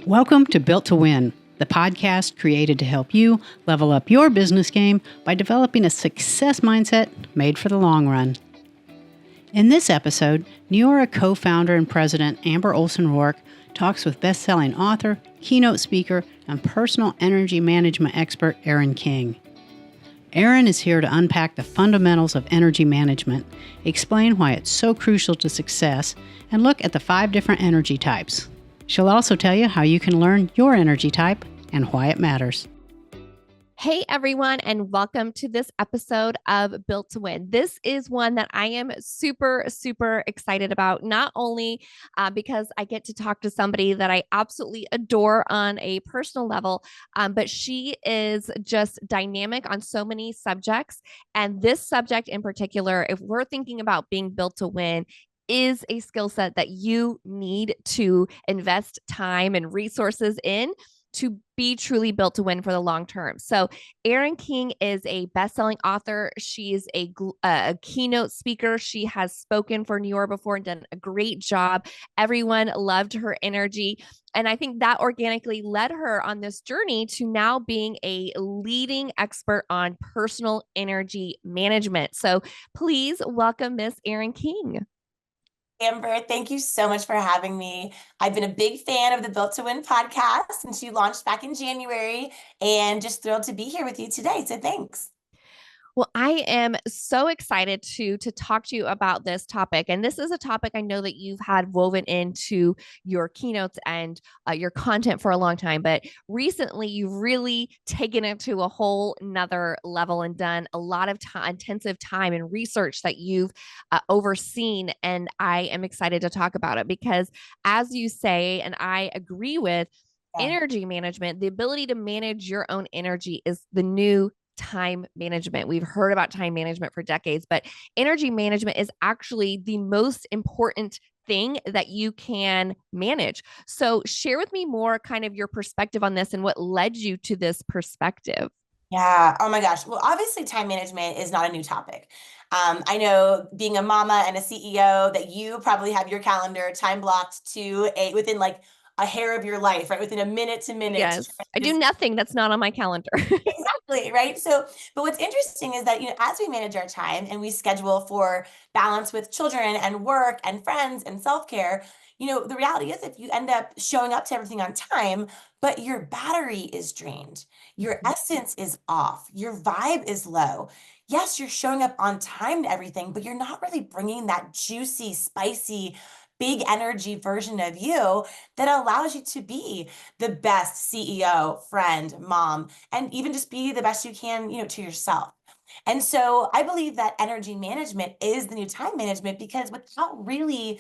Welcome to Built to Win, the podcast created to help you level up your business game by developing a success mindset made for the long run. In this episode, Neora co-founder and president Amber Olson Rourke talks with best-selling author, keynote speaker, and personal energy management expert Erin King. Erin is here to unpack the fundamentals of energy management, explain why it's so crucial to success, and look at the 5 different energy types. She'll also tell you how you can learn your energy type and why it matters. Hey everyone, and welcome to this episode of Built to Win. This is one that I am super excited about, not only because I get to talk to somebody that I absolutely adore on a personal level, but she is just dynamic on so many subjects. And this subject in particular, if we're thinking about being built to win, is a skill set that you need to invest time and resources in to be truly built to win for the long term. So Erin King is a best-selling author. She's a keynote speaker. She has spoken for Neora before and done a great job. Everyone loved her energy. And I think that organically led her on this journey to now being a leading expert on personal energy management. So please welcome Miss Erin King. Amber, thank you so much for having me. I've been a big fan of the Built to Win podcast since you launched back in January, and just thrilled to be here with you today. So thanks. Well, I am so excited to talk to you about this topic. And this is a topic I know that you've had woven into your keynotes and your content for a long time. But recently, you've really taken it to a whole nother level and done a lot of intensive time and research that you've overseen. And I am excited to talk about it because, as you say, and I agree with, energy management, the ability to manage your own energy is the new time management. We've heard about time management for decades, but energy management is actually the most important thing that you can manage. So share with me more kind of your perspective on this and what led you to this perspective. Yeah. Oh my gosh. Well, obviously time management is not a new topic. I know being a mama and a CEO that you probably have your calendar time blocked to within like a hair of your life, right? Within a minute to minute. Yes. I do nothing that's not on my calendar. Exactly, right? So, but what's interesting is that, as we manage our time and we schedule for balance with children and work and friends and self-care, the reality is if you end up showing up to everything on time, but your battery is drained, your essence is off, your vibe is low. Yes, you're showing up on time to everything, but you're not really bringing that juicy, spicy, big energy version of you that allows you to be the best CEO, friend, mom, and even just be the best you can, to yourself. And so I believe that energy management is the new time management, because without really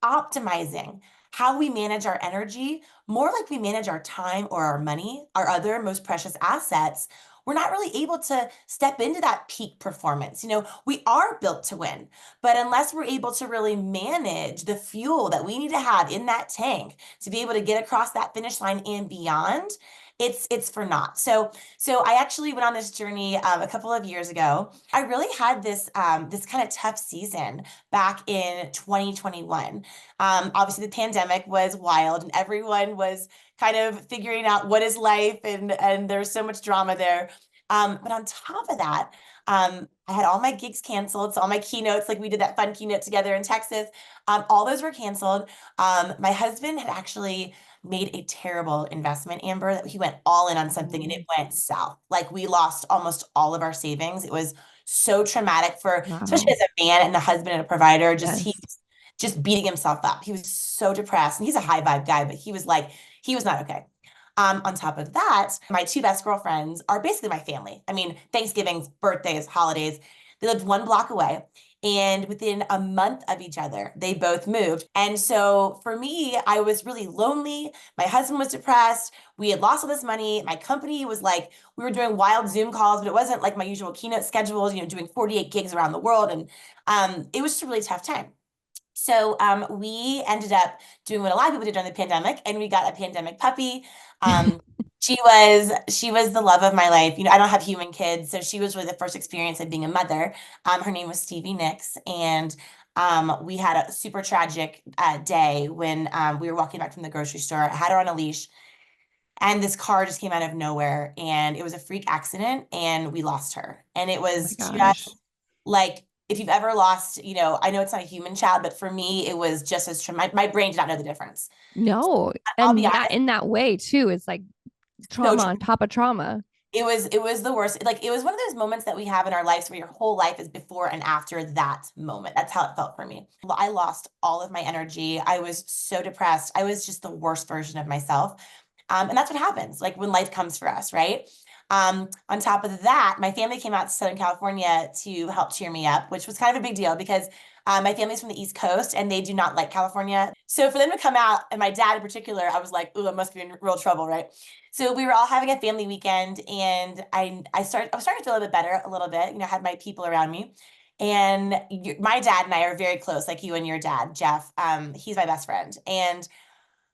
optimizing how we manage our energy, more like we manage our time or our money, our other most precious assets, we're not really able to step into that peak performance. We are built to win, but unless we're able to really manage the fuel that we need to have in that tank to be able to get across that finish line and beyond, it's for naught. So I actually went on this journey a couple of years ago. I really had this this kind of tough season back in 2021. Obviously, the pandemic was wild, and everyone was kind of figuring out what is life, and there's so much drama there. But on top of that, I had all my gigs canceled. So all my keynotes, like we did that fun keynote together in Texas, all those were canceled. My husband had actually made a terrible investment, Amber, that he went all in on something and it went south. Like we lost almost all of our savings. It was so traumatic especially as a man and a husband and a provider, he was just beating himself up. He was so depressed, and he's a high vibe guy, but he was not okay. On top of that, my 2 best girlfriends are basically my family. I mean, Thanksgivings, birthdays, holidays, they lived 1 block away. And within a month of each other, they both moved. And so for me, I was really lonely. My husband was depressed. We had lost all this money. My company was like, we were doing wild Zoom calls, but it wasn't like my usual keynote schedules, doing 48 gigs around the world. And it was just a really tough time. So we ended up doing what a lot of people did during the pandemic, and we got a pandemic puppy. She was the love of my life. I don't have human kids, so she was really the first experience of being a mother. Her name was Stevie Nicks, and We had a super tragic day when we were walking back from the grocery store. I had her on a leash, and this car just came out of nowhere, and it was a freak accident, and we lost her. And it Oh my was gosh. just like, if you've ever lost, I know it's not a human child, but for me, it was just as my brain did not know the difference. No. I'll be And that honest, in that way too, it's like so trauma on top of trauma. it was the worst. Like, it was one of those moments that we have in our lives where your whole life is before and after that moment. That's how it felt for me. I lost all of my energy. I was so depressed. I was just the worst version of myself. And that's what happens, like when life comes for us, right? On top of that, my family came out to Southern California to help cheer me up, which was kind of a big deal because my family's from the East Coast and they do not like California. So for them to come out, and my dad in particular, I was like, ooh, I must be in real trouble, right? So we were all having a family weekend, and I was starting to feel a bit better, a little bit, had my people around me. And my dad and I are very close, like you and your dad, Jeff. He's my best friend. And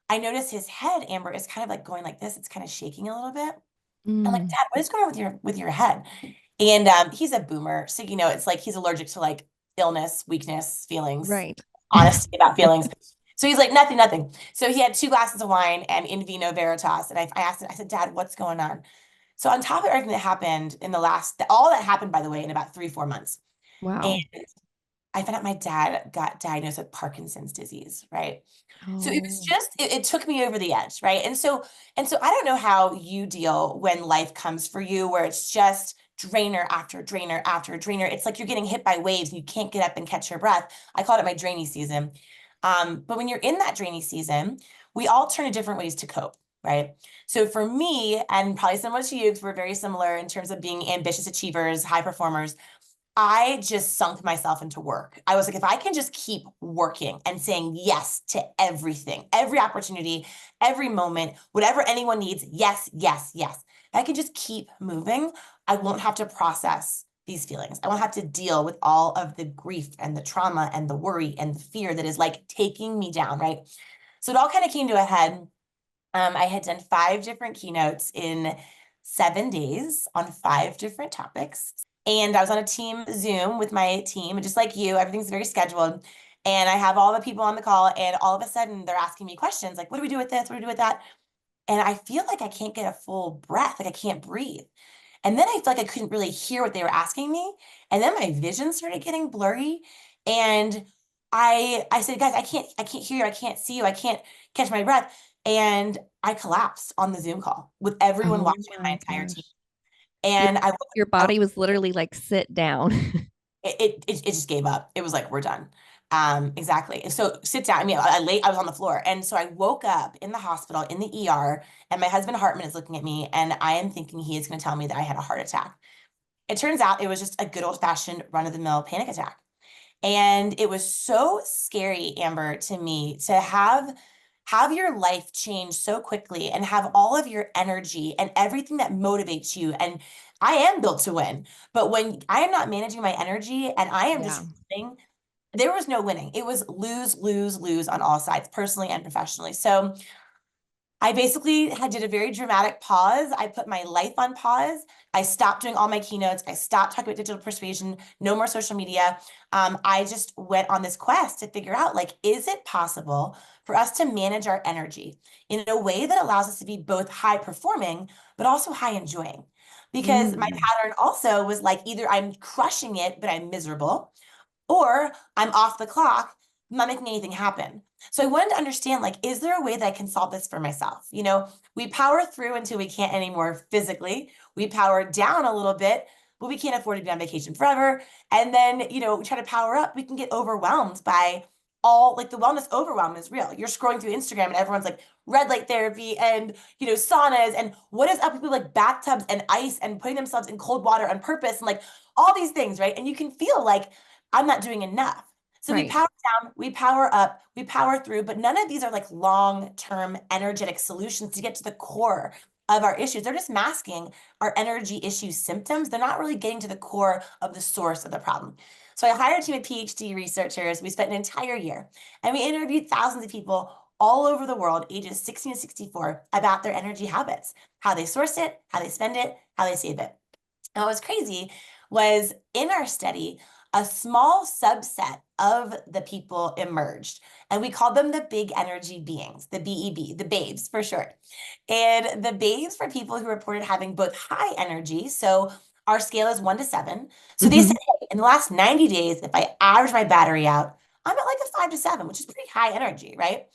I noticed his head, Amber, is kind of like going like this. It's kind of shaking a little bit. I'm like, Mm, Dad, what is going on with your head? And he's a boomer, so it's like he's allergic to like illness, weakness, feelings, right. honesty about feelings. So he's like, nothing, nothing. So he had 2 glasses of wine and in vino veritas, and I asked him, I said, Dad, what's going on? So on top of everything that happened in all that happened, by the way, in about 3-4 months, and Wow. I found out my dad got diagnosed with Parkinson's disease, right? So it was Oh, just it took me over the edge, right? And so I don't know how you deal when life comes for you where it's just drainer after drainer after drainer. It's like you're getting hit by waves and you can't get up and catch your breath. I called it my drainy season. But when you're in that drainy season, we all turn to different ways to cope, right? So for me, and probably similar to you, because we're very similar in terms of being ambitious achievers, high performers, I just sunk myself into work. I was like, if I can just keep working and saying yes to everything, every opportunity, every moment, whatever anyone needs, yes, yes, yes. If I can just keep moving, I won't have to process these feelings. I won't have to deal with all of the grief and the trauma and the worry and the fear that is like taking me down, right? So it all kind of came to a head. I had done 5 different keynotes in 7 days on 5 different topics. And I was on a team Zoom with my team, and just like you, everything's very scheduled. And I have all the people on the call, and all of a sudden they're asking me questions like, what do we do with this? What do we do with that? And I feel like I can't get a full breath, like I can't breathe. And then I felt like I couldn't really hear what they were asking me. And then my vision started getting blurry. And I said, guys, I can't hear you, I can't see you, I can't catch my breath. And I collapsed on the Zoom call with everyone oh watching and my my entire team. gosh. Your And your body was literally like, sit down. it just gave up. It was like, we're done. Exactly. So sit down. I mean, I was on the floor. And so I woke up in the hospital in the ER, and my husband Hartman is looking at me, and I am thinking he is going to tell me that I had a heart attack. It turns out it was just a good old fashioned run of the mill panic attack. And it was so scary, Amber, to me to have your life change so quickly and have all of your energy and everything that motivates you. And I am built to win, but when I am not managing my energy and I am just Yeah. winning, there was no winning. It was lose, lose, lose on all sides, personally and professionally. So I basically did a very dramatic pause. I put my life on pause. I stopped doing all my keynotes. I stopped talking about digital persuasion, no more social media. I just went on this quest to figure out, like, is it possible for us to manage our energy in a way that allows us to be both high performing, but also high enjoying? Because my Mm, pattern also was like, either I'm crushing it, but I'm miserable, or I'm off the clock, I'm not making anything happen. So I wanted to understand, like, is there a way that I can solve this for myself? We power through until we can't anymore physically. We power down a little bit, but we can't afford to be on vacation forever. And then, we try to power up. We can get overwhelmed by all, like, the wellness overwhelm is real. You're scrolling through Instagram and everyone's like red light therapy and, saunas, and what is up with people like bathtubs and ice and putting themselves in cold water on purpose and like all these things, right? And you can feel like I'm not doing enough. So we right. power down, we power up, we power through, but none of these are like long-term energetic solutions to get to the core of our issues. They're just masking our energy issue symptoms. They're not really getting to the core of the source of the problem. So I hired a team of PhD researchers. We spent an entire year and we interviewed thousands of people all over the world, ages 16 to 64, about their energy habits, how they source it, how they spend it, how they save it. And what was crazy was in our study, a small subset of the people emerged. And we called them the big energy beings, the BEB, the babes for short. And the babes were people who reported having both high energy. So our scale is 1 to 7. So they said, hey, in the last 90 days, if I average my battery out, I'm at like a 5 to 7, which is pretty high energy, right?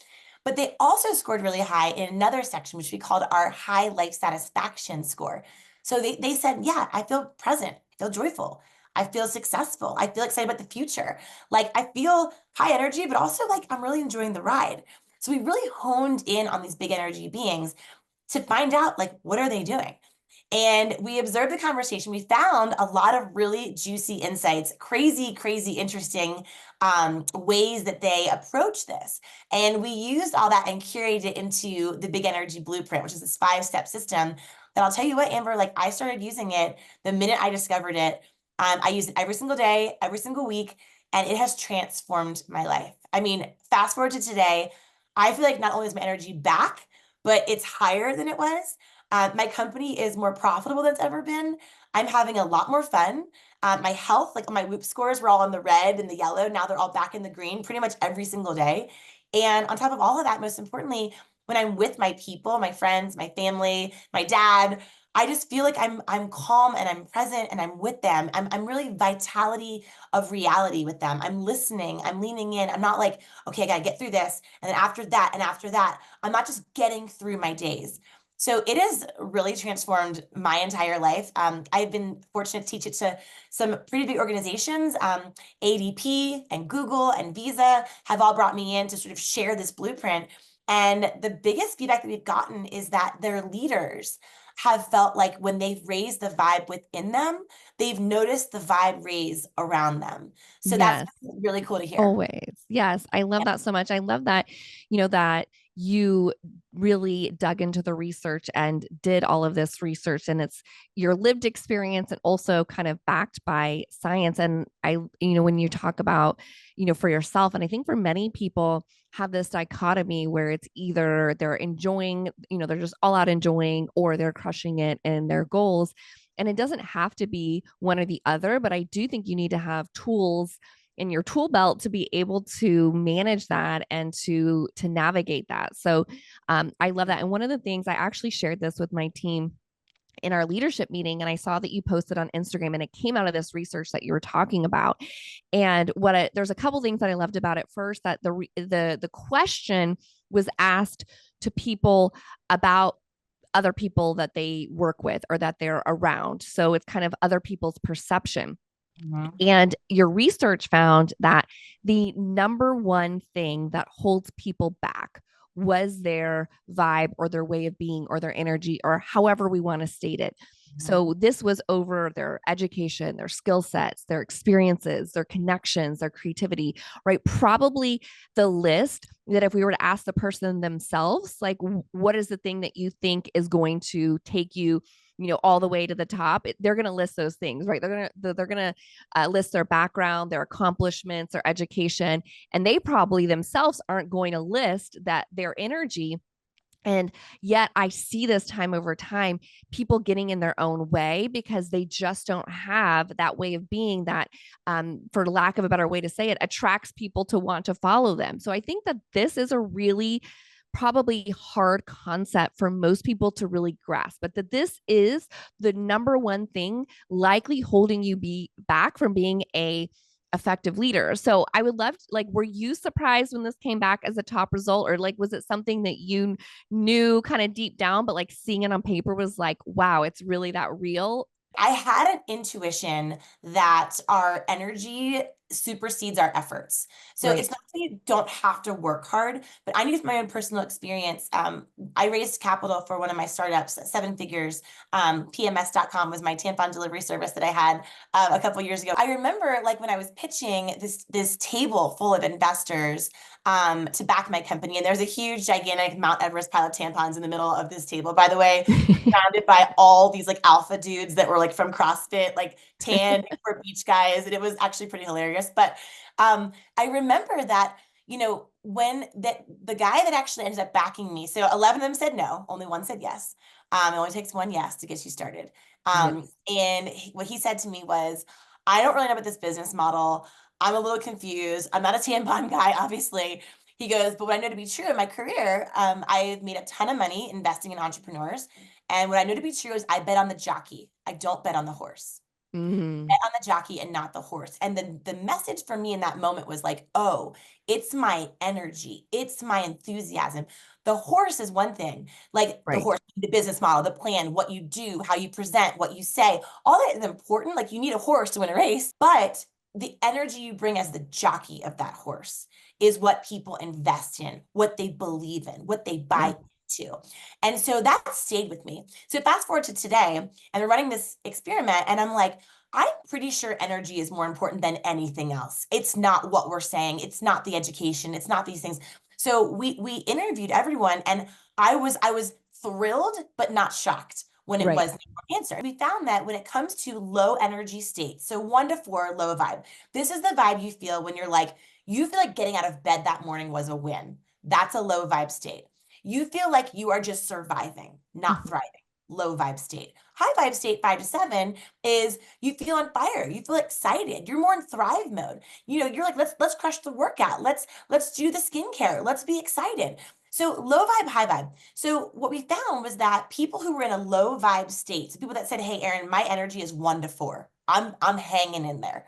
But they also scored really high in another section, which we called our high life satisfaction score. So they said, yeah, I feel present, I feel joyful, I feel successful, I feel excited about the future. Like I feel high energy, but also like I'm really enjoying the ride. So we really honed in on these big energy beings to find out like, what are they doing? And we observed the conversation. We found a lot of really juicy insights, crazy, crazy, interesting ways that they approach this. And we used all that and curated it into the Big Energy Blueprint, which is this 5-step system that I'll tell you what, Amber, like I started using it the minute I discovered it. I use it every single day, every single week, and it has transformed my life. I mean, fast forward to today, I feel like not only is my energy back, but it's higher than it was. My company is more profitable than it's ever been. I'm having a lot more fun. My health, like my Whoop scores were all in the red and the yellow. Now they're all back in the green pretty much every single day. And on top of all of that, most importantly, when I'm with my people, my friends, my family, my dad, I just feel like I'm calm and I'm present and I'm with them. I'm really vitality of reality with them. I'm listening, I'm leaning in. I'm not like, okay, I gotta get through this. And then after that, and after that, I'm not just getting through my days. So it has really transformed my entire life. I've been fortunate to teach it to some pretty big organizations. ADP and Google and Visa have all brought me in to sort of share this blueprint. And the biggest feedback that we've gotten is that their leaders have felt like when they've raised the vibe within them, they've noticed the vibe raise around them. So that's Yes. really cool to hear. Always. Yes. I love that so much. I love that, that you really dug into the research and did all of this research, and it's your lived experience and also kind of backed by science. And when you talk about, for yourself, and I think for many people have this dichotomy where it's either they're enjoying, they're just all out enjoying, or they're crushing it in their goals. And it doesn't have to be one or the other, but I do think you need to have tools in your tool belt to be able to manage that and to navigate that. So I love that. And one of the things, I actually shared this with my team in our leadership meeting, and I saw that you posted on Instagram, and it came out of this research that you were talking about. And there's a couple things that I loved about it. First, that the question was asked to people about other people that they work with or that they're around. So it's kind of other people's perception. And your research found that the number one thing that holds people back was their vibe or their way of being or their energy, or however we want to state it. So this was over their education, their skill sets, their experiences, their connections, their creativity, right? Probably the list that if we were to ask the person themselves, like, what is the thing that you think is going to take you, all the way to the top, they're going to list those things, right? They're going to list their background, their accomplishments, their education, and they probably themselves aren't going to list that their energy. And yet I see this time over time, people getting in their own way because they just don't have that way of being that, for lack of a better way to say it, attracts people to want to follow them. So I think that this is a really probably hard concept for most people to really grasp, but that this is the number one thing likely holding you back from being a effective leader. So I would love were you surprised when this came back as a top result, or was it something that you knew kind of deep down, but seeing it on paper was like, wow, it's really that real? I had an intuition that our energy supersedes our efforts. So Right. it's not that you don't have to work hard, but I knew from my own personal experience. I raised capital for one of my startups, 7 figures. PMS.com was my tampon delivery service that I had a couple years ago. I remember when I was pitching this table full of investors to back my company, and there's a huge, gigantic Mount Everest pile of tampons in the middle of this table. By the way, surrounded by all these alpha dudes that were from CrossFit, tan for beach guys. And it was actually pretty hilarious. But I remember that, when the guy that actually ended up backing me, so 11 of them said no, only one said yes. It only takes one yes to get you started. Yes. And what he said to me was, I don't really know about this business model. I'm a little confused. I'm not a tampon guy, obviously. He goes, but what I know to be true in my career, I've made a ton of money investing in entrepreneurs. And what I know to be true is I bet on the jockey. I don't bet on the horse. Mm-hmm. Bet on the jockey and not the horse. And then the message for me in that moment was like, oh, it's my energy. It's my enthusiasm. The horse is one thing, like the Right. horse, the business model, the plan, what you do, how you present, what you say, all that is important. Like you need a horse to win a race, but the energy you bring as the jockey of that horse is what people invest in, what they believe in, what they Yeah. buy into. And so that stayed with me. So fast forward to today, and we're running this experiment, and I'm like, I'm pretty sure energy is more important than anything else. It's not what we're saying. It's not the education. It's not these things. So we interviewed everyone, and I was thrilled but not shocked when it Right. was the answer. We found that when it comes to low energy states, so 1 to 4, low vibe. This is the vibe you feel when you feel like getting out of bed that morning was a win. That's a low vibe state. You feel like you are just surviving, not Mhm. thriving. Low vibe state. High vibe state, 5 to 7, is you feel on fire. You feel excited. You're more in thrive mode. You're like, let's crush the workout. Let's do the skincare. Let's be excited. So low vibe, high vibe. So what we found was that people who were in a low vibe state, so people that said, "Hey, Erin, my energy is 1 to 4. I'm hanging in there."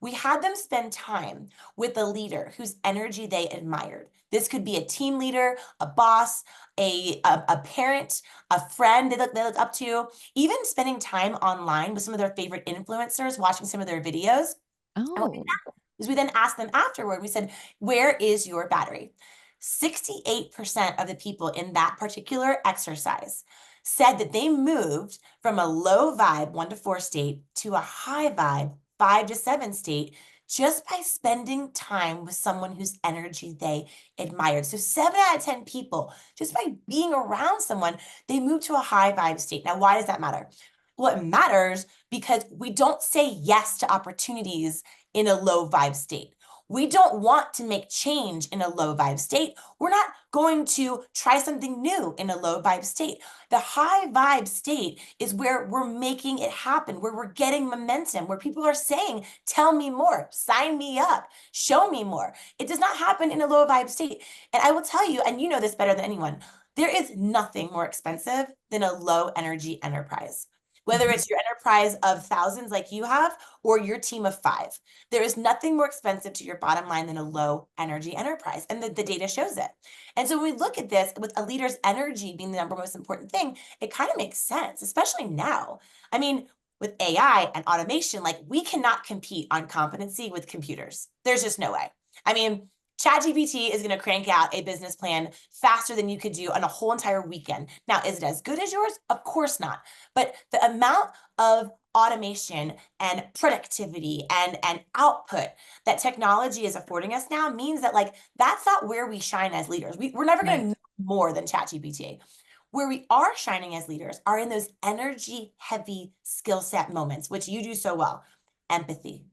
We had them spend time with a leader whose energy they admired. This could be a team leader, a boss, a parent, a friend they look up to, even spending time online with some of their favorite influencers, watching some of their videos. And what we Oh. found is we then asked them afterward, we said, where is your battery? 68% of the people in that particular exercise said that they moved from a low vibe 1 to 4 state to a high vibe 5 to 7 state just by spending time with someone whose energy they admired. So 7 out of 10 people, just by being around someone, they move to a high vibe state. Now, why does that matter? Well, it matters because we don't say yes to opportunities in a low vibe state. We don't want to make change in a low vibe state. We're not going to try something new in a low vibe state. The high vibe state is where we're making it happen, where we're getting momentum, where people are saying, tell me more, sign me up, show me more. It does not happen in a low vibe state. And I will tell you, and you know this better than anyone, there is nothing more expensive than a low energy enterprise. Whether Mhm. it's your enterprise of thousands like you have or your team of 5, there is nothing more expensive to your bottom line than a low energy enterprise. And the data shows it. And so when we look at this with a leader's energy being the number most important thing, it kind of makes sense, especially now. I mean, with AI and automation, like we cannot compete on competency with computers. There's just no way. I mean, ChatGPT is going to crank out a business plan faster than you could do on a whole entire weekend. Now, is it as good as yours? Of course not. But the amount of automation and productivity and output that technology is affording us now means that like that's not where we shine as leaders. We're never going to Right. know more than ChatGPT. Where we are shining as leaders are in those energy heavy skill set moments, which you do so well. Empathy,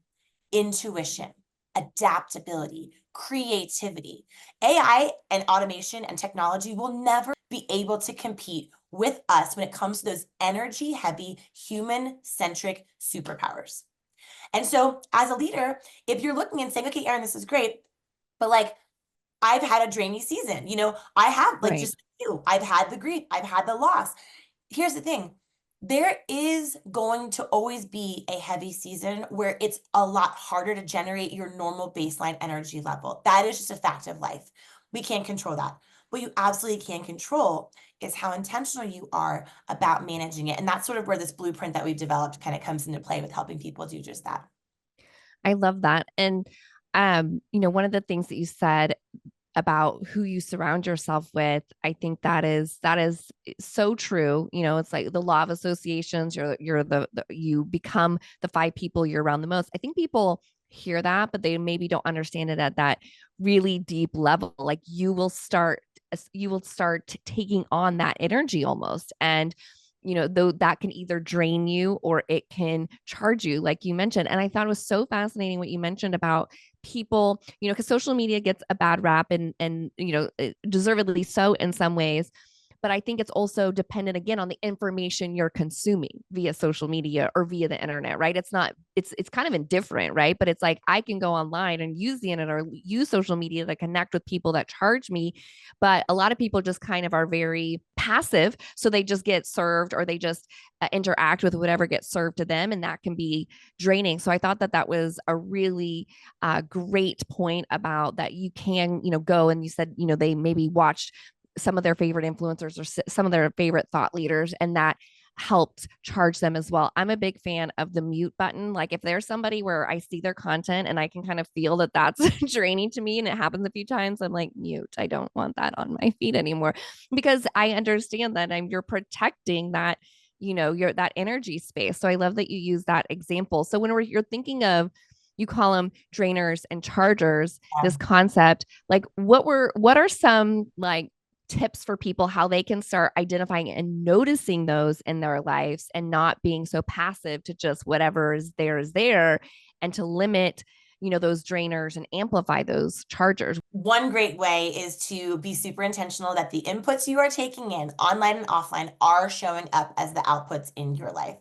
intuition, adaptability, creativity. AI and automation and technology will never be able to compete with us when it comes to those energy heavy, human centric superpowers. And so, as a leader, if you're looking and saying, okay, Erin, this is great, but like I've had a drainy season, I have like Right. just you, I've had the grief, I've had the loss. Here's the thing. There is going to always be a heavy season where it's a lot harder to generate your normal baseline energy level. That is just a fact of life. We can't control that. What you absolutely can control is how intentional you are about managing it. And that's sort of where this blueprint that we've developed kind of comes into play with helping people do just that. I love that. And one of the things that you said about who you surround yourself with, I think that is so true. It's like the law of associations. You become the 5 people you're around the most. I think people hear that, but they maybe don't understand it at that really deep level. Like you will start taking on that energy almost. And though that can either drain you or it can charge you, like you mentioned. And I thought it was so fascinating what you mentioned about people, because social media gets a bad rap and deservedly so in some ways. but I think it's also dependent again on the information you're consuming via social media or via the internet, right? It's kind of indifferent, right? But it's like I can go online and use the internet or use social media to connect with people that charge me, but a lot of people just kind of are very passive, so they just get served or they just interact with whatever gets served to them, and that can be draining. So I thought that that was a really great point about that you can, go, and you said, they maybe watched some of their favorite influencers or some of their favorite thought leaders, and that helped charge them as well. I'm a big fan of the mute button. Like if there's somebody where I see their content and I can kind of feel that that's draining to me and it happens a few times, I'm like, mute. I don't want that on my feed anymore, because I understand that you're protecting that, your that energy space. So I love that you use that example. So when you're thinking of, you call them drainers and chargers, this concept, like what are some like tips for people how they can start identifying and noticing those in their lives and not being so passive to just whatever is there, and to limit, those drainers and amplify those chargers? One great way is to be super intentional that the inputs you are taking in online and offline are showing up as the outputs in your life.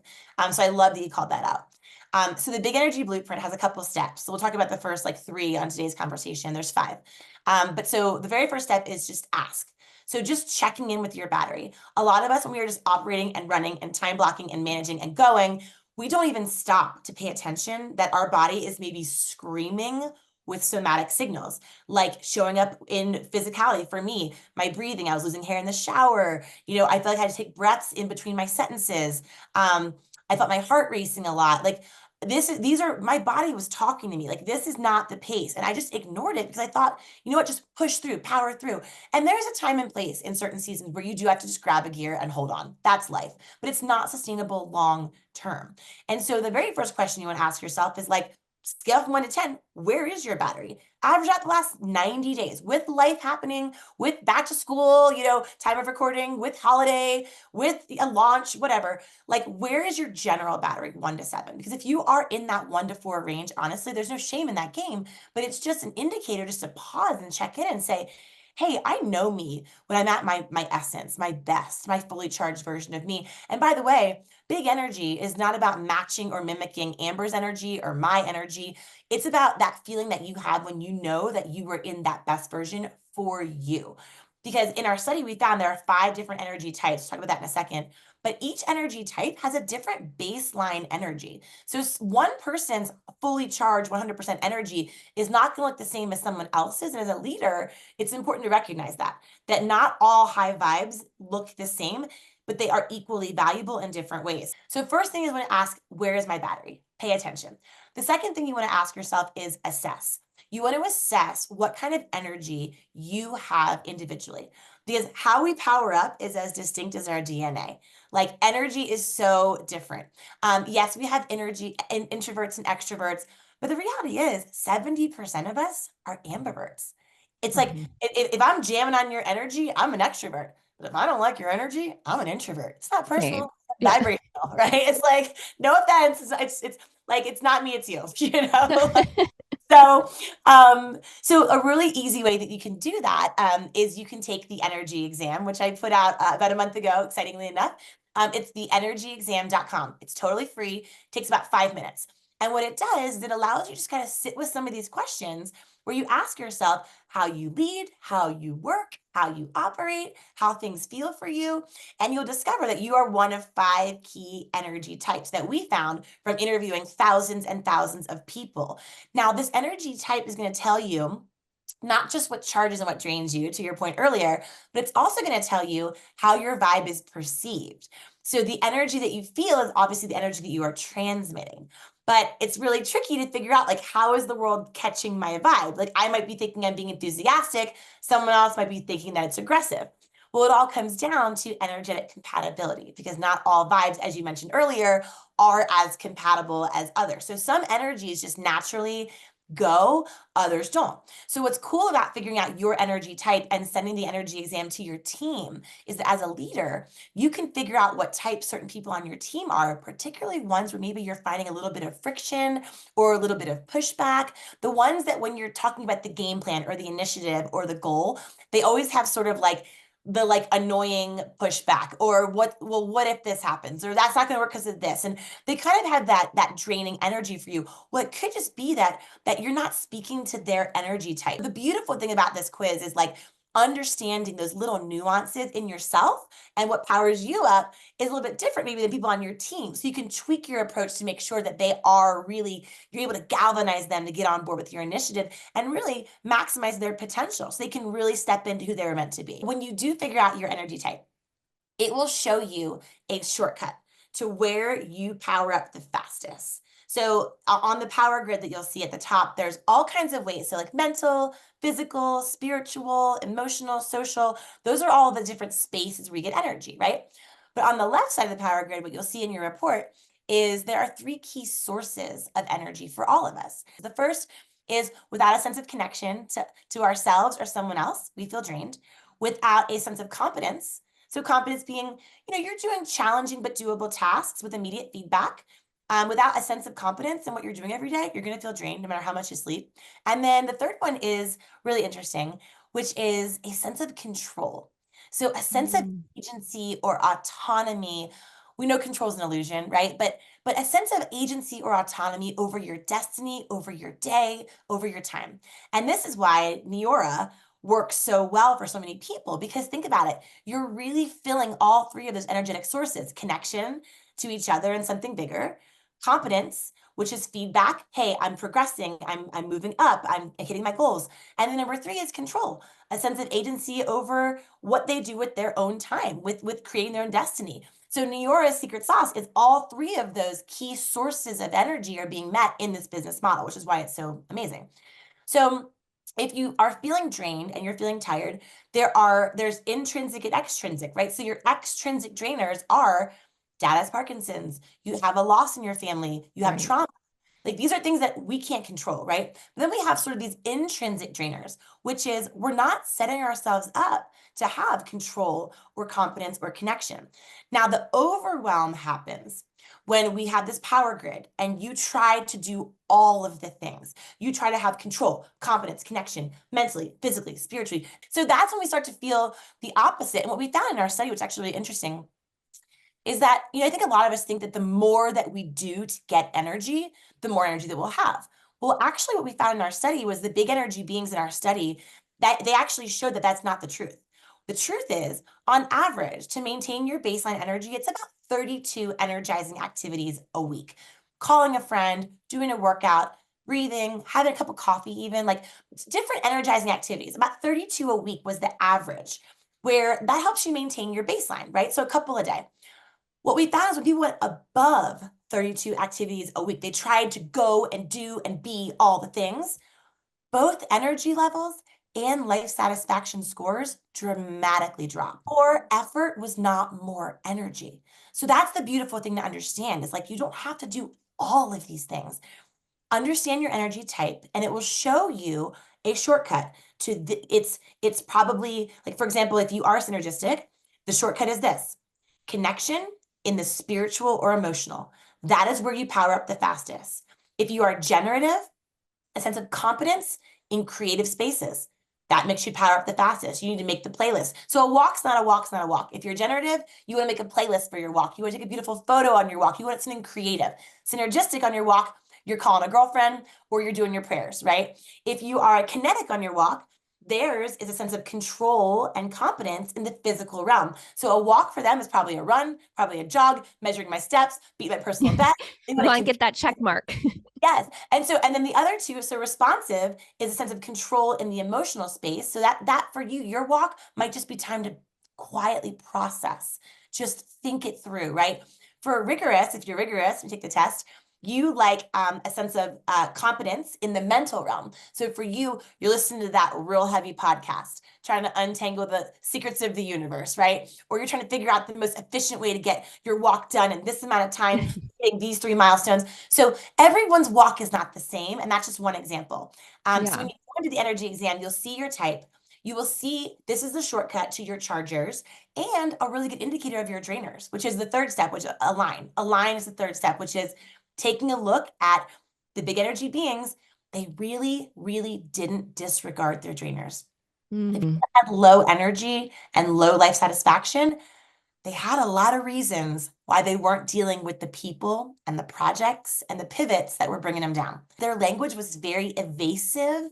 So I love that you called that out. So the Big Energy Blueprint has a couple of steps. So we'll talk about the first like 3 on today's conversation. There's 5. But so the very first step is just ask. So just checking in with your battery. A lot of us, when we are just operating and running and time blocking and managing and going, we don't even stop to pay attention that our body is maybe screaming with somatic signals, like showing up in physicality. For me, my breathing, I was losing hair in the shower. I felt like I had to take breaths in between my sentences. I felt my heart racing a lot. Like these are, my body was talking to me, like, this is not the pace. And I just ignored it because I thought, you know what, just push through, power through. And there's a time and place in certain seasons where you do have to just grab a gear and hold on. That's life, but it's not sustainable long term. And so the very first question you want to ask yourself is like, scale from 1 to 10, where is your battery? Average out the last 90 days with life happening, with back to school, time of recording, with holiday, with a launch, whatever. Like, where is your general battery 1 to 7? Because if you are in that 1 to 4 range, honestly, there's no shame in that game, but it's just an indicator just to pause and check in and say, hey, I know me when I'm at my essence, my best, my fully charged version of me. And by the way, Big Energy is not about matching or mimicking Amber's energy or my energy. It's about that feeling that you have when you know that you were in that best version for you. Because in our study, we found there are 5 different energy types. We'll talk about that in a second. But each energy type has a different baseline energy. So one person's fully charged 100% energy is not going to look the same as someone else's. And as a leader, it's important to recognize that not all high vibes look the same, but they are equally valuable in different ways. So first thing is, want to ask, where is my battery? Pay attention. The second thing you want to ask yourself is assess. You want to assess what kind of energy you have individually, because how we power up is as distinct as our DNA. Like, energy is so different. Yes, we have energy in introverts and extroverts, but the reality is 70% of us are ambiverts. It's like, if I'm jamming on your energy, I'm an extrovert. But if I don't like your energy, I'm an introvert. It's not personal, it's vibrational, right? It's like, no offense. It's like, it's not me, it's you, So, so a really easy way that you can do that is you can take the energy exam, which I put out about a month ago, excitingly enough. It's the energyexam.com. It's totally free. Takes about 5 minutes. And what it does is it allows you to just kind of sit with some of these questions where you ask yourself how you lead, how you work, how you operate, how things feel for you. And you'll discover that you are one of 5 key energy types that we found from interviewing thousands and thousands of people. Now, this energy type is going to tell you not just what charges and what drains you, to your point earlier, but it's also going to tell you how your vibe is perceived. So the energy that you feel is obviously the energy that you are transmitting. But it's really tricky to figure out, like, how is the world catching my vibe? Like, I might be thinking I'm being enthusiastic. Someone else might be thinking that it's aggressive. Well, it all comes down to energetic compatibility, because not all vibes, as you mentioned earlier, are as compatible as others. So some energies just naturally go, others don't. So what's cool about figuring out your energy type and sending the energy exam to your team is that as a leader, you can figure out what type certain people on your team are, particularly ones where maybe you're finding a little bit of friction or a little bit of pushback. The ones that when you're talking about the game plan or the initiative or the goal, they always have sort of like the like annoying pushback, or what if this happens, or that's not going to work because of this. And they kind of have that draining energy for you. Well, it could just be that you're not speaking to their energy type. The beautiful thing about this quiz is like understanding those little nuances in yourself, and what powers you up is a little bit different maybe than people on your team. So you can tweak your approach to make sure that they are really, you're able to galvanize them to get on board with your initiative and really maximize their potential so they can really step into who they're meant to be. When you do figure out your energy type, it will show you a shortcut to where you power up the fastest. So on the power grid that you'll see at the top, there's all kinds of ways. So like mental, physical, spiritual, emotional, social, those are all the different spaces where you get energy, right? But on the left side of the power grid, what you'll see in your report is there are 3 key sources of energy for all of us. The first is without a sense of connection to ourselves or someone else, we feel drained. Without a sense of competence, so competence being, you're doing challenging but doable tasks with immediate feedback. Without a sense of competence in what you're doing every day, you're going to feel drained no matter how much you sleep. And then the third one is really interesting, which is a sense of control. So a sense of agency or autonomy. We know control is an illusion, right? But a sense of agency or autonomy over your destiny, over your day, over your time. And this is why Neora works so well for so many people, because think about it. You're really filling all 3 of those energetic sources: connection to each other and something bigger, competence, which is feedback. Hey, I'm progressing. I'm moving up. I'm hitting my goals. And then number 3 is control, a sense of agency over what they do with their own time, with creating their own destiny. So Neora's secret sauce is all 3 of those key sources of energy are being met in this business model, which is why it's so amazing. So if you are feeling drained and you're feeling tired, there's intrinsic and extrinsic, right? So your extrinsic drainers are dad has Parkinson's, you have a loss in your family, you have trauma. Like these are things that we can't control, right? But then we have sort of these intrinsic drainers, which is we're not setting ourselves up to have control or competence or connection. Now, the overwhelm happens when we have this power grid and you try to do all of the things. You try to have control, competence, connection, mentally, physically, spiritually. So that's when we start to feel the opposite. And what we found in our study, which is actually really interesting, is that, I think a lot of us think that the more that we do to get energy, the more energy that we'll have. Well, actually, what we found in our study was the big energy beings in our study, that they actually showed that that's not the truth. The truth is, on average, to maintain your baseline energy, it's about 32 energizing activities a week. Calling a friend, doing a workout, breathing, having a cup of coffee even, like different energizing activities. About 32 a week was the average, where that helps you maintain your baseline, right? So a couple a day. What we found is when people went above 32 activities a week, they tried to go and do and be all the things, both energy levels and life satisfaction scores dramatically dropped. More effort was not more energy. So that's the beautiful thing to understand, is like you don't have to do all of these things. Understand your energy type, and it will show you a shortcut to it's probably like, for example, if you are synergistic, the shortcut is this: connection in the spiritual or emotional. That is where you power up the fastest. If you are generative, a sense of competence in creative spaces, that makes you power up the fastest. You need to make the playlist. So a walk's not a walk. If you're generative, you want to make a playlist for your walk. You want to take a beautiful photo on your walk. You want something creative. Synergistic on your walk, you're calling a girlfriend or you're doing your prayers, right? If you are a kinetic on your walk, theirs is a sense of control and competence in the physical realm. So a walk for them is probably a run, probably a jog, measuring my steps, beat my personal best. You want to get that check mark. Yes. And then the other 2, so responsive is a sense of control in the emotional space. So that for you, your walk might just be time to quietly process, just think it through, right? For rigorous, if you're rigorous and take the test, you like a sense of competence in the mental realm. So for you, you're listening to that real heavy podcast, trying to untangle the secrets of the universe, right? Or you're trying to figure out the most efficient way to get your walk done in this amount of time, hitting these 3 milestones. So everyone's walk is not the same. And that's just one example. So when you go into the energy exam, you'll see your type. You will see this is the shortcut to your chargers and a really good indicator of your drainers, which is the 3rd step, which align. Align is the 3rd step, which is taking a look at the big energy beings. They really, really didn't disregard their drainers. If Mm. you had low energy and low life satisfaction, they had a lot of reasons why they weren't dealing with the people and the projects and the pivots that were bringing them down. Their language was very evasive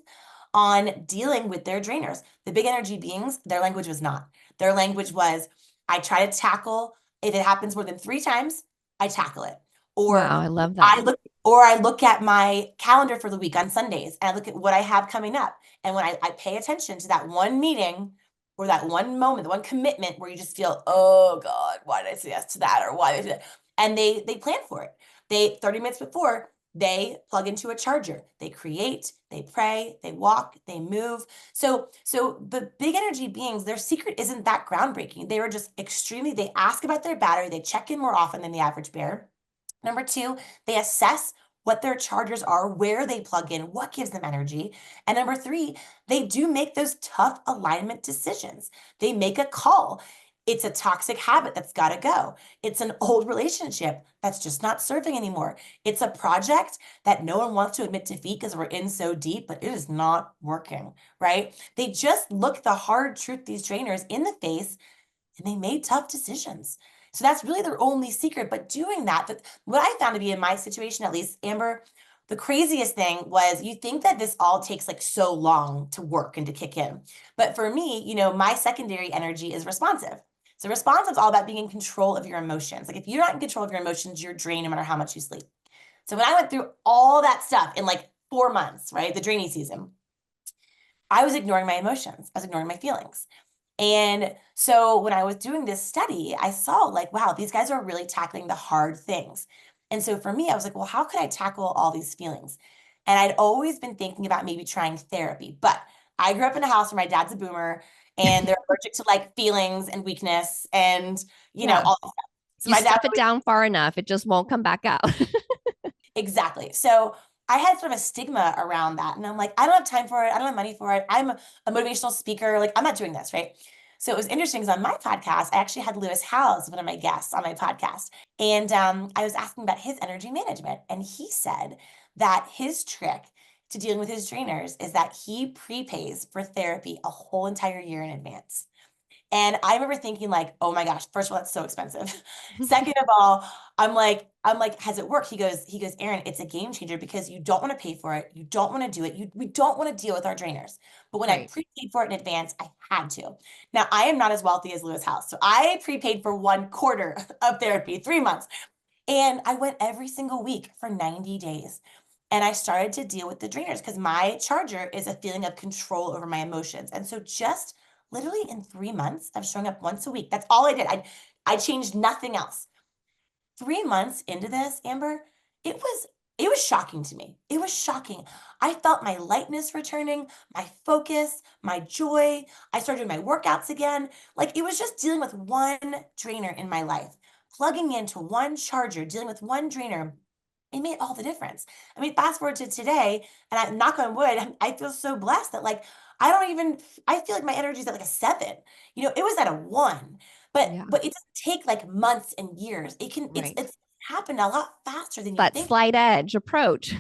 on dealing with their drainers. The big energy beings, their language was not. Their language was, I try to tackle, if it happens more than 3 times, I tackle it. Or Wow, I love I that. look at my calendar for the week on Sundays and I look at what I have coming up. And when I pay attention to that one meeting or that one moment, the one commitment where you just feel, oh God, why did I say yes to that? Or why did I do that? And they plan for it. They 30 minutes before, they plug into a charger. They create, they pray, they walk, they move. So the big energy beings, their secret isn't that groundbreaking. They are just extremely, they ask about their battery, they check in more often than the average bear. Number two, they assess what their chargers are, where they plug in, what gives them energy. And number three, they do make those tough alignment decisions. They make a call. It's a toxic habit that's got to go. It's an old relationship that's just not serving anymore. It's a project that no one wants to admit defeat because we're in so deep, but it is not working, right? They just look the hard truth, these trainers, in the face, and they made tough decisions. So that's really their only secret. But doing that, what I found to be in my situation, at least, Amber, the craziest thing was you think that this all takes like so long to work and to kick in. But for me, my secondary energy is responsive. So responsive is all about being in control of your emotions. Like if you're not in control of your emotions, you're drained no matter how much you sleep. So when I went through all that stuff in like 4 months, right, the draining season, I was ignoring my emotions. I was ignoring my feelings. And so when I was doing this study, I saw like, wow, these guys are really tackling the hard things. And so for me, I was like, well, how could I tackle all these feelings? And I'd always been thinking about maybe trying therapy, but I grew up in a house where my dad's a boomer and they're allergic to like feelings and weakness and, Yeah. all that stuff. So You my dad stuff it down far enough, it just won't come back out. Exactly. So I had sort of a stigma around that. And I'm like, I don't have time for it. I don't have money for it. I'm a motivational speaker. Like, I'm not doing this, right? So it was interesting because on my podcast, I actually had Lewis Howes, one of my guests on my podcast. And I was asking about his energy management. And he said that his trick to dealing with his trainers is that he prepays for therapy a whole entire year in advance. And I remember thinking like, oh my gosh, first of all, that's so expensive. Second of all, I'm like, has it worked? He goes, Erin, it's a game changer because you don't want to pay for it. You don't want to do it. We don't want to deal with our drainers. But when I Right. prepaid for it in advance, I had to. Now I am not as wealthy as Lewis House. So I prepaid for 1/4 of therapy, 3 months. And I went every single week for 90 days. And I started to deal with the drainers because my charger is a feeling of control over my emotions. And so just literally in 3 months of showing up once a week, that's all I did. I changed nothing else. 3 months into this, Amber, it was it was shocking to me. It was shocking. I felt my lightness returning, my focus, my joy. I started doing my workouts again. Like it was just dealing with one drainer in my life, plugging into one charger, dealing with one drainer. It made all the difference. I mean, fast forward to today, and I knock on wood, I feel so blessed that like I don't even I feel like my energy is at like a 7. It was at a 1. But Yeah. but it doesn't take like months and years. Right. It's happened a lot faster than you That think. slight edge approach.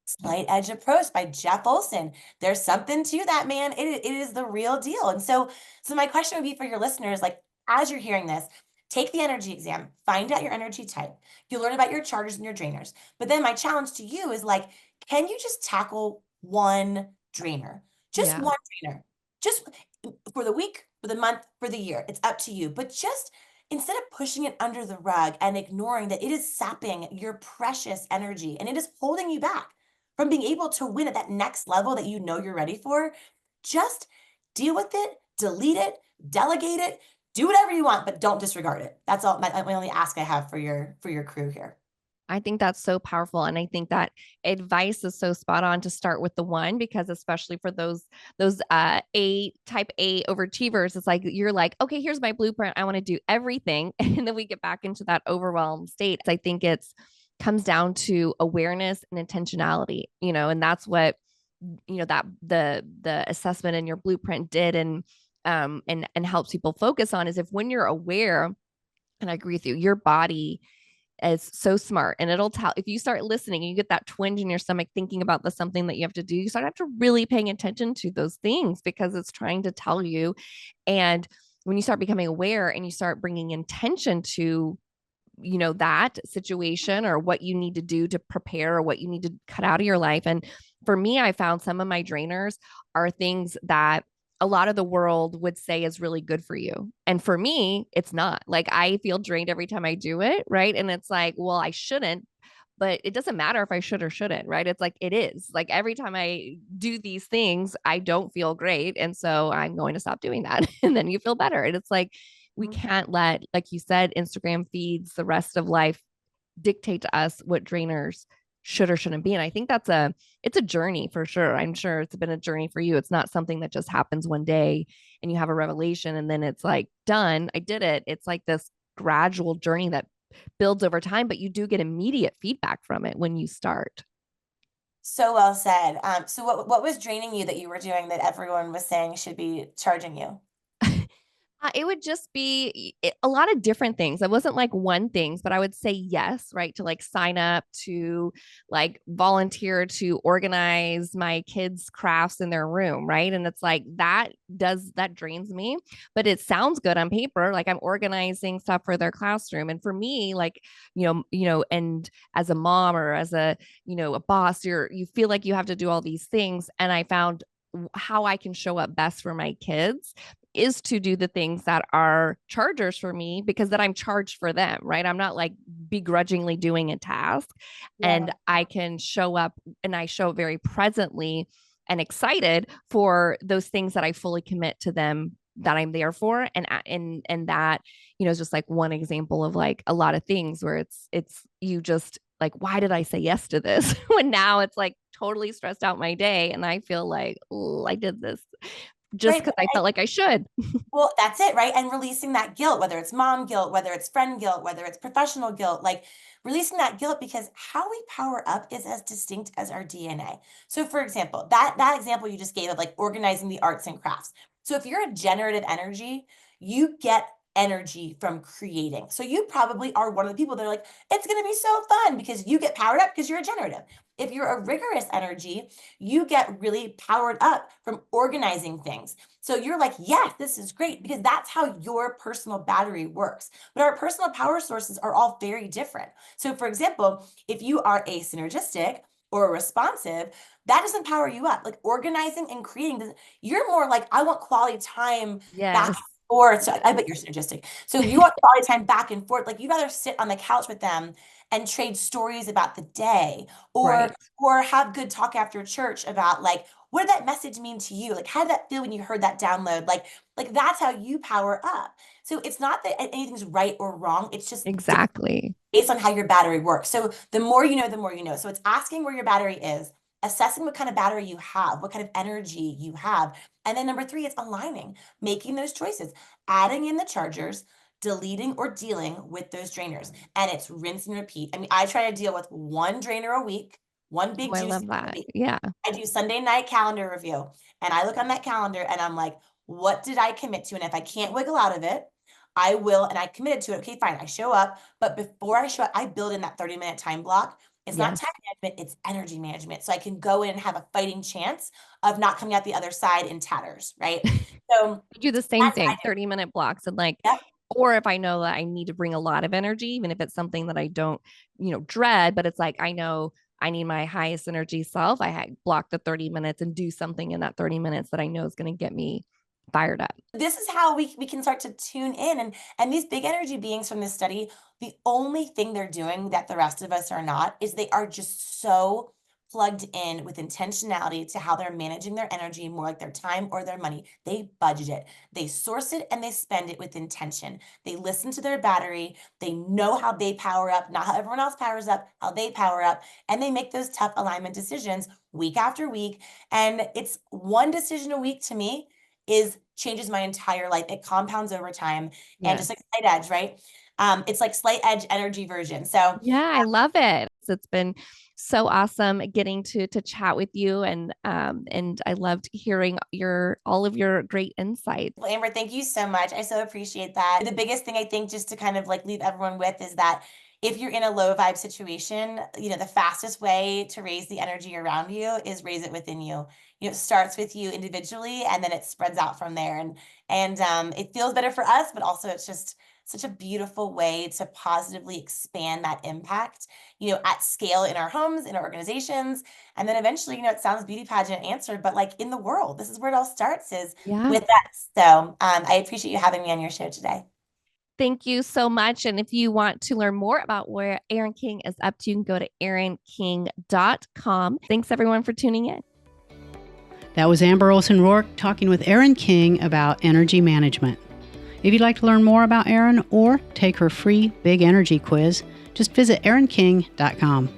Slight Edge Approach by Jeff Olson. There's something to that, man. It is the real deal. And so my question would be for your listeners, like as you're hearing this, take the energy exam, find out your energy type. You'll learn about your chargers and your drainers. But then my challenge to you is like, can you just tackle one drainer? Just Yeah. one drainer. Just for the week, for the month, for the year. It's up to you. But just instead of pushing it under the rug and ignoring that it is sapping your precious energy and it is holding you back from being able to win at that next level that you know you're ready for, just deal with it, delete it, delegate it, do whatever you want, but don't disregard it. That's all my only ask I have for your crew here. I think that's so powerful. And I think that advice is so spot on to start with the one, because especially for those type A overachievers, it's like you're like, okay, here's my blueprint. I want to do everything. And then we get back into that overwhelmed state. I think it's comes down to awareness and intentionality, and that's what that the assessment and your blueprint did, and helps people focus on is if when you're aware, and I agree with you, your body is so smart, and it'll tell if you start listening and you get that twinge in your stomach thinking about the something that you have to do, you start have to really paying attention to those things because it's trying to tell you. And when you start becoming aware and you start bringing intention to that situation or what you need to do to prepare or what you need to cut out of your life. And for me, I found some of my drainers are things that a lot of the world would say is really good for you. And for me, it's not. Like I feel drained every time I do it, right? And it's like, well, I shouldn't, but it doesn't matter if I should or shouldn't, right? It's like it is. Like every time I do these things, I don't feel great. And so I'm going to stop doing that. And then you feel better. And it's like we can't let, like you said, Instagram feeds, the rest of life dictate to us what drainers should or shouldn't be. And I think it's a journey for sure. I'm sure it's been a journey for you. It's not something that just happens one day and you have a revelation and then it's like done. I did it. It's like this gradual journey that builds over time, but you do get immediate feedback from it when you start. So well said. So what was draining you that you were doing that everyone was saying should be charging you? It would just be a lot of different things. It wasn't like one thing, but I would say yes, right? To like sign up to like volunteer to organize my kids' crafts in their room, right? And it's like that drains me, but it sounds good on paper. Like I'm organizing stuff for their classroom. And for me, like, and as a mom or as a boss, you feel like you have to do all these things. And I found how I can show up best for my kids is to do the things that are chargers for me because that I'm charged for them, right? I'm not like begrudgingly doing a task and I can show up and I show very presently and excited for those things that I fully commit to them that I'm there for. And that, is just like one example of like a lot of things where it's you just like, why did I say yes to this? When now it's like totally stressed out my day and I feel like, oh, I did this just because I felt like I should. Well, that's it, right? And releasing that guilt, whether it's mom guilt, whether it's friend guilt, whether it's professional guilt, like releasing that guilt because how we power up is as distinct as our DNA. So for example, that example you just gave of like organizing the arts and crafts. So if you're a generative energy, you get energy from creating. So you probably are one of the people that are like, it's going to be so fun because you get powered up because you're a generative. If you're a rigorous energy, you get really powered up from organizing things. So you're like, yes, this is great because that's how your personal battery works. But our personal power sources are all very different. So for example, if you are a synergistic or a responsive, that doesn't power you up. Like organizing and creating, you're more like, I want quality time back and forth. So I bet you're synergistic. So you want quality time back and forth. Like you'd rather sit on the couch with them and trade stories about the day or have good talk after church about like, what did that message mean to you? Like, how did that feel when you heard that download? Like that's how you power up. So it's not that anything's right or wrong. It's just exactly based on how your battery works. So the more you know, the more you know. So it's asking where your battery is, assessing what kind of battery you have, what kind of energy you have. And then number 3, it's aligning, making those choices, adding in the chargers, deleting or dealing with those drainers. And it's rinse and repeat. I mean, I try to deal with one drainer a week, one big I juicy love that. week. Yeah. I do Sunday night calendar review and I look on that calendar and I'm like, what did I commit to? And if I can't wiggle out of it, I will, and I committed to it. Okay, fine. I show up, but before I show up, I build in that 30-minute time block. It's not time management, it's energy management. So I can go in and have a fighting chance of not coming out the other side in tatters, right? So I do the same thing, 30-minute blocks. And like, or if I know that I need to bring a lot of energy, even if it's something that I don't, dread, but it's like, I know I need my highest energy self. I block the 30 minutes and do something in that 30 minutes that I know is going to get me fired up. This is how we can start to tune in. And these big energy beings from this study, the only thing they're doing that the rest of us are not is they are just so plugged in with intentionality to how they're managing their energy, more like their time or their money. They budget it, they source it, and they spend it with intention. They listen to their battery. They know how they power up, not how everyone else powers up, how they power up. And they make those tough alignment decisions week after week. And it's one decision a week to me changes my entire life. It compounds over time. And just like Slight Edge, right? It's like Slight Edge energy version. So yeah, I love it. It's been so awesome getting to chat with you, and I loved hearing all of your great insights. Well, Amber, thank you so much. I so appreciate that. The biggest thing I think, just to kind of like leave everyone with, is that if you're in a low vibe situation, the fastest way to raise the energy around you is raise it within you. It starts with you individually, and then it spreads out from there. And it feels better for us, but also it's just such a beautiful way to positively expand that impact, at scale in our homes, in our organizations. And then eventually, it sounds beauty pageant answered, but like in the world, this is where it all starts, is with that. So I appreciate you having me on your show today. Thank you so much. And if you want to learn more about where Erin King is up to, you can go to erinking.com. Thanks everyone for tuning in. That was Amber Olson Rourke talking with Erin King about energy management. If you'd like to learn more about Erin or take her free Big Energy quiz, just visit erinking.com.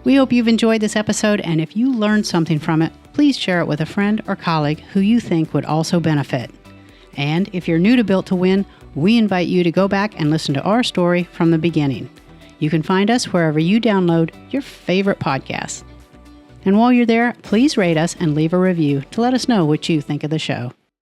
We hope you've enjoyed this episode, and if you learned something from it, please share it with a friend or colleague who you think would also benefit. And if you're new to Built to Win, we invite you to go back and listen to our story from the beginning. You can find us wherever you download your favorite podcasts. And while you're there, please rate us and leave a review to let us know what you think of the show.